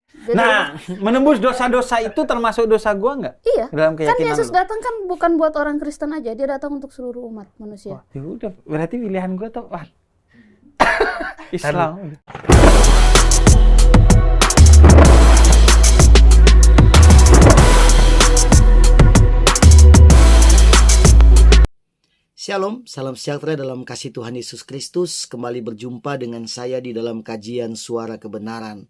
Jadi, menembus dosa-dosa itu termasuk dosa gua nggak? iya, Dalam kan keyakinan Yesus lu? datang kan bukan buat orang Kristen aja, dia datang untuk seluruh umat manusia. Wah, ya udah, berarti pilihan gua tuh Islam. Shalom, salam sejahtera dalam kasih Tuhan Yesus Kristus. Kembali berjumpa dengan saya di dalam kajian Suara Kebenaran.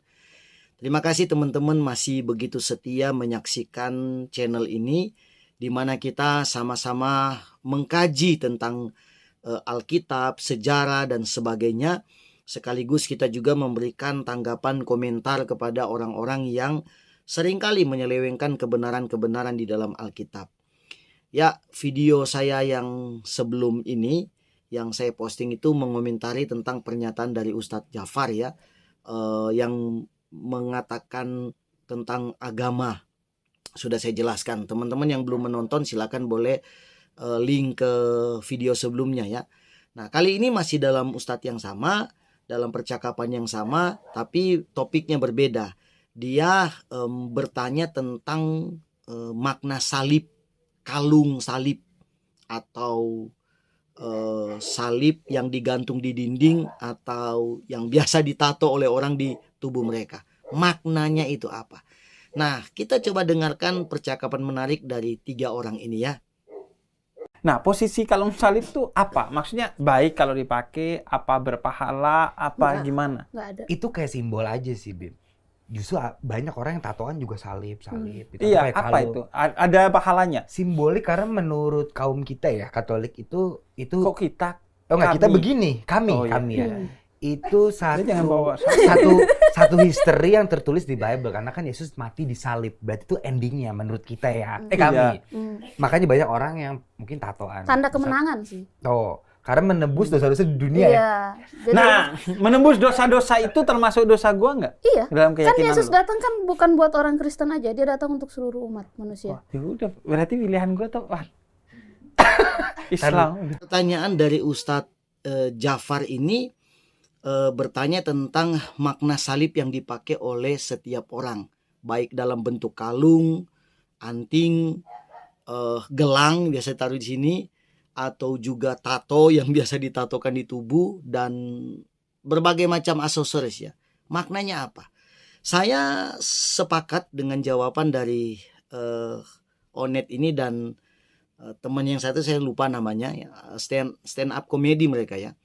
Terima kasih teman-teman masih begitu setia menyaksikan channel ini, di mana kita sama-sama mengkaji tentang Alkitab, sejarah, dan sebagainya. Sekaligus kita juga memberikan tanggapan komentar kepada orang-orang yang seringkali menyelewengkan kebenaran-kebenaran di dalam Alkitab. Ya, video saya yang sebelum ini yang saya posting itu mengomentari tentang pernyataan dari Ustadz Jafar ya, yang mengatakan tentang agama. Sudah saya jelaskan. Teman-teman yang belum menonton silakan boleh link ke video sebelumnya ya. Nah, kali ini masih dalam Ustadz yang sama, dalam percakapan yang sama, tapi topiknya berbeda. Dia bertanya tentang makna salib, kalung salib, atau salib yang digantung di dinding, atau yang biasa ditato oleh orang di tubuh mereka. Maknanya itu apa? Nah, kita coba dengarkan percakapan menarik dari 3 orang ini ya. Nah, posisi kalung salib tuh apa? Maksudnya baik kalau dipakai, apa berpahala, apa gimana? Nggak ada. Itu kayak simbol aja sih, Bim. Justru banyak orang yang tatoan juga salib gitu. Iya, apa itu? Ada pahalanya? Simbolik karena menurut kaum kita ya, Katolik itu Kok kita? oh enggak, kita Kami. begini, kami ya. Itu jangan bawa satu history yang tertulis di Bible, karena kan Yesus mati disalib. Berarti itu endingnya menurut kita ya. Kami. Makanya banyak orang yang mungkin tatoan. Tanda kemenangan sih. Tuh, karena menebus dosa-dosa di dunia ya. Iya. Jadi, menembus dosa-dosa itu termasuk dosa gua nggak? iya, Dalam kan keyakinan Yesus lu? datang kan bukan buat orang Kristen aja, dia datang untuk seluruh umat manusia. Ya udah, berarti pilihan gua tuh Islam. Pertanyaan dari Ustadz Jafar ini bertanya tentang makna salib yang dipakai oleh setiap orang, baik dalam bentuk kalung, anting, gelang biasa taruh di sini, atau juga tato yang biasa ditatokan di tubuh, dan berbagai macam aksesoris ya. Maknanya apa? Saya sepakat dengan jawaban dari Onet ini dan teman yang satu saya lupa namanya ya, stand up komedi mereka ya.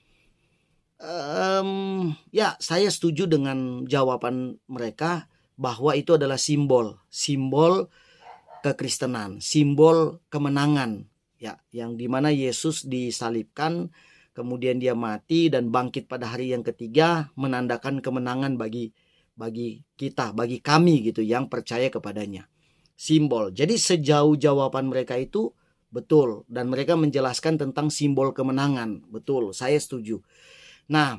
Ya, saya setuju dengan jawaban mereka bahwa itu adalah simbol kekristenan, simbol kemenangan ya, yang dimana Yesus disalibkan, kemudian dia mati dan bangkit pada hari yang ketiga, menandakan kemenangan bagi kita, bagi kami gitu yang percaya kepadanya. Simbol. Jadi sejauh jawaban mereka itu betul, dan mereka menjelaskan tentang simbol kemenangan, betul, saya setuju. Nah,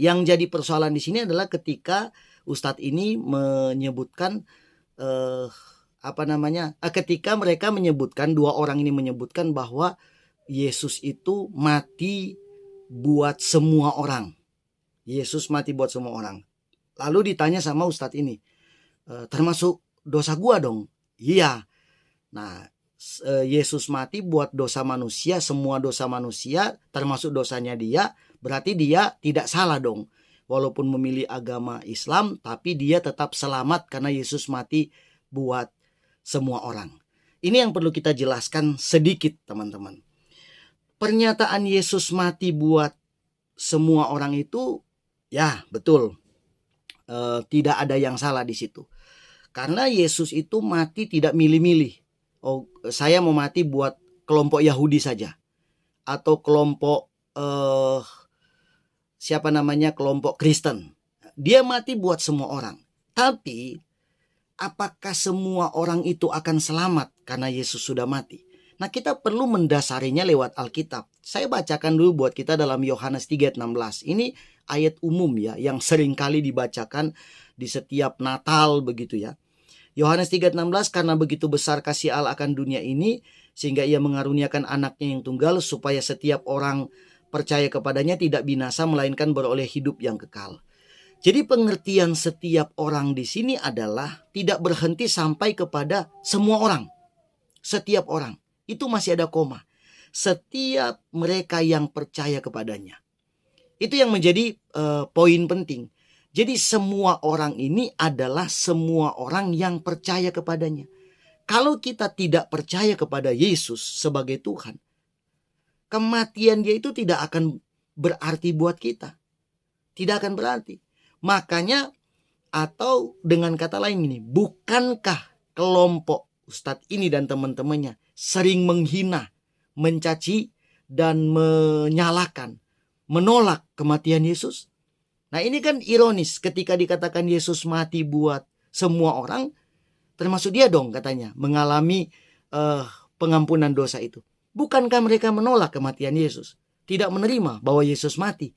yang jadi persoalan di sini adalah ketika Ustadz ini menyebutkan ketika mereka menyebutkan, 2 orang ini menyebutkan bahwa Yesus itu mati buat semua orang. Yesus mati buat semua orang. Lalu ditanya sama Ustadz ini, termasuk dosa gua dong? Iya. Nah, Yesus mati buat dosa manusia, semua dosa manusia, termasuk dosanya dia, berarti dia tidak salah dong. Walaupun memilih agama Islam, tapi dia tetap selamat karena Yesus mati buat semua orang. Ini yang perlu kita jelaskan sedikit teman-teman. Pernyataan Yesus mati buat semua orang itu, ya betul, tidak ada yang salah di situ. Karena Yesus itu mati tidak milih-milih. Oh, saya mau mati buat kelompok Yahudi saja, atau kelompok kelompok Kristen. Dia mati buat semua orang. Tapi apakah semua orang itu akan selamat karena Yesus sudah mati? Nah, kita perlu mendasarinya lewat Alkitab. Saya bacakan dulu buat kita dalam Yohanes 3:16. Ini ayat umum ya, yang seringkali dibacakan di setiap Natal begitu ya. Yohanes 3:16, karena begitu besar kasih Allah akan dunia ini, sehingga ia mengaruniakan anaknya yang tunggal, supaya setiap orang percaya kepadanya tidak binasa, melainkan beroleh hidup yang kekal. Jadi pengertian setiap orang di sini adalah tidak berhenti sampai kepada semua orang. Setiap orang. Itu masih ada koma. Setiap mereka yang percaya kepadanya. Itu yang menjadi poin penting. Jadi semua orang ini adalah semua orang yang percaya kepadanya. Kalau kita tidak percaya kepada Yesus sebagai Tuhan, kematian dia itu tidak akan berarti buat kita. Tidak akan berarti. Makanya, atau dengan kata lain ini, bukankah kelompok Ustadz ini dan teman-temannya sering menghina, mencaci, dan menyalahkan, menolak kematian Yesus? Nah, ini kan ironis ketika dikatakan Yesus mati buat semua orang, termasuk dia dong katanya, mengalami pengampunan dosa itu. Bukankah mereka menolak kematian Yesus? Tidak menerima bahwa Yesus mati.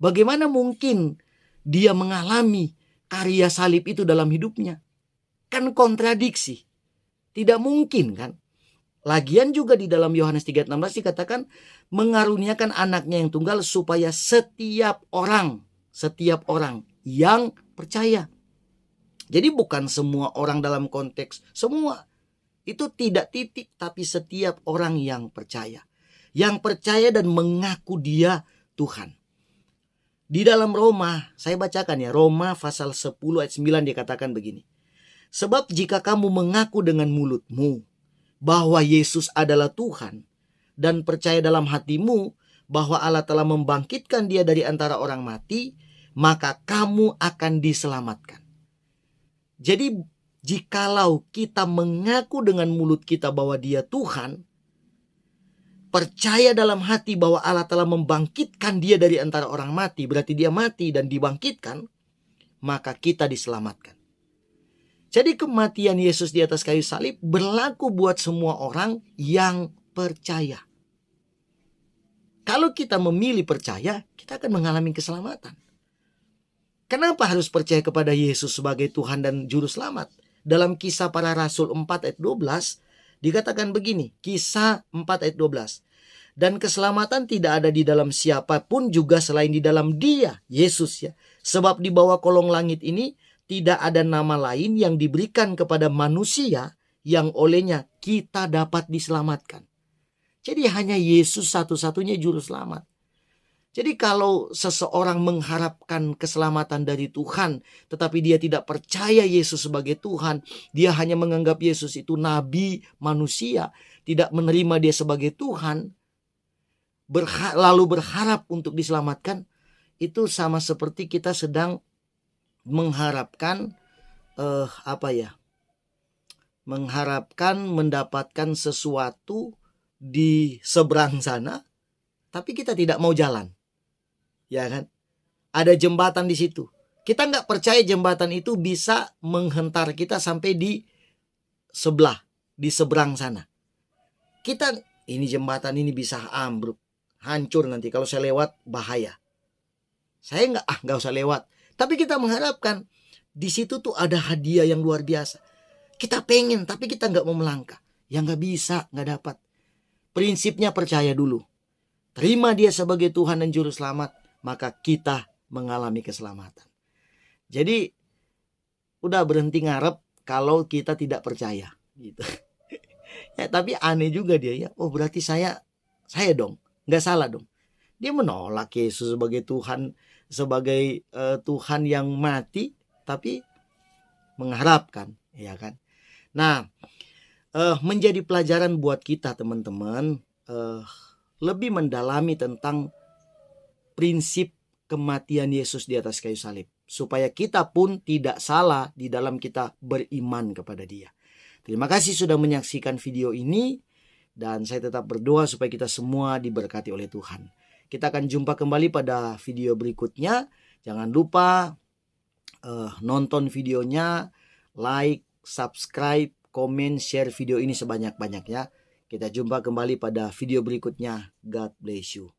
Bagaimana mungkin dia mengalami karya salib itu dalam hidupnya? Kan kontradiksi. Tidak mungkin kan? Lagian juga di dalam Yohanes 3:16 dikatakan mengaruniakan anaknya yang tunggal supaya setiap orang yang percaya. Jadi bukan semua orang dalam konteks semua. Itu tidak titik, tapi setiap orang yang percaya. Yang percaya dan mengaku dia Tuhan. Di dalam Roma, saya bacakan ya, Roma pasal 10 ayat 9 dikatakan begini. Sebab jika kamu mengaku dengan mulutmu bahwa Yesus adalah Tuhan dan percaya dalam hatimu bahwa Allah telah membangkitkan dia dari antara orang mati, maka kamu akan diselamatkan. Jadi jikalau kita mengaku dengan mulut kita bahwa dia Tuhan, percaya dalam hati bahwa Allah telah membangkitkan dia dari antara orang mati, berarti dia mati dan dibangkitkan, maka kita diselamatkan. Jadi kematian Yesus di atas kayu salib berlaku buat semua orang yang percaya. Kalau kita memilih percaya, kita akan mengalami keselamatan. Kenapa harus percaya kepada Yesus sebagai Tuhan dan Juru Selamat? Dalam Kisah Para Rasul 4 ayat 12 dikatakan begini, Kisah 4 ayat 12. Dan keselamatan tidak ada di dalam siapapun juga selain di dalam dia, Yesus ya. Sebab di bawah kolong langit ini tidak ada nama lain yang diberikan kepada manusia yang olehnya kita dapat diselamatkan. Jadi hanya Yesus satu-satunya juru selamat. Jadi kalau seseorang mengharapkan keselamatan dari Tuhan, tetapi dia tidak percaya Yesus sebagai Tuhan, dia hanya menganggap Yesus itu nabi manusia, tidak menerima dia sebagai Tuhan, lalu berharap untuk diselamatkan, itu sama seperti kita sedang mengharapkan mengharapkan mendapatkan sesuatu di seberang sana, tapi kita tidak mau jalan. Ya kan? Ada jembatan di situ. Kita nggak percaya jembatan itu bisa menghentar kita sampai di sebelah, di seberang sana. Ini jembatan ini bisa ambruk, hancur nanti kalau saya lewat bahaya. Saya nggak usah lewat. Tapi kita mengharapkan di situ tuh ada hadiah yang luar biasa. Kita pengen, tapi kita nggak mau melangkah. Ya nggak bisa, nggak dapat. Prinsipnya percaya dulu. Terima dia sebagai Tuhan dan Juru Selamat, maka kita mengalami keselamatan. Jadi udah berhenti ngarep kalau kita tidak percaya gitu. Ya, tapi aneh juga dia ya. Oh berarti saya dong, nggak salah dong. Dia menolak Yesus sebagai Tuhan, sebagai Tuhan yang mati, tapi mengharapkan, ya kan? Nah, menjadi pelajaran buat kita teman-teman, lebih mendalami tentang prinsip kematian Yesus di atas kayu salib, supaya kita pun tidak salah di dalam kita beriman kepada Dia. Terima kasih sudah menyaksikan video ini, dan saya tetap berdoa supaya kita semua diberkati oleh Tuhan. Kita akan jumpa kembali pada video berikutnya. Jangan lupa nonton videonya, like, subscribe, komen, share video ini sebanyak-banyaknya. Kita jumpa kembali pada video berikutnya. God bless you.